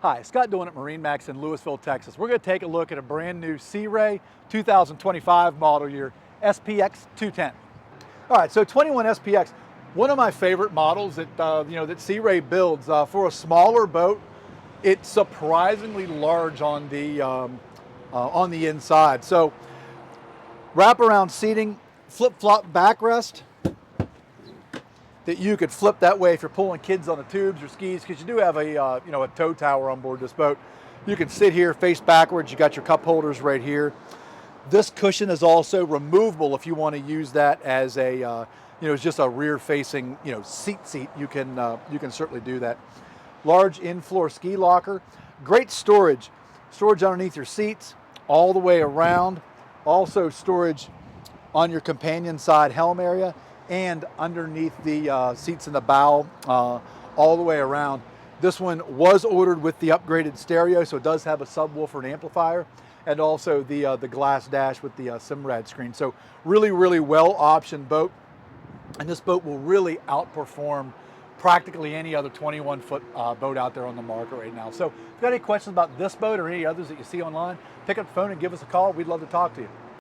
Hi, Scott doing at MarineMax in Louisville, Texas. We're going to take a look at a brand new Sea Ray 2025 model year SPX 210. All right, so 21 SPX, one of my favorite models that that Sea Ray builds for a smaller boat. It's surprisingly large on the inside. So wraparound seating, flip-flop backrest that you could flip that way if you're pulling kids on the tubes or skis, because you do have a a tow tower on board this boat. You can sit here, face backwards. You got your cup holders right here. This cushion is also removable if you want to use that as a it's just a rear-facing seat. You can certainly do that. Large in-floor ski locker, great storage underneath your seats, all the way around. Also storage on your companion side helm area and underneath the seats in the bow, all the way around. This one was ordered with the upgraded stereo, so it does have a subwoofer and amplifier, and also the glass dash with the Simrad screen. So really, really well optioned boat, and this boat will really outperform practically any other 21-foot boat out there on the market right now. So if you've got any questions about this boat or any others that you see online, pick up the phone and give us a call. We'd love to talk to you.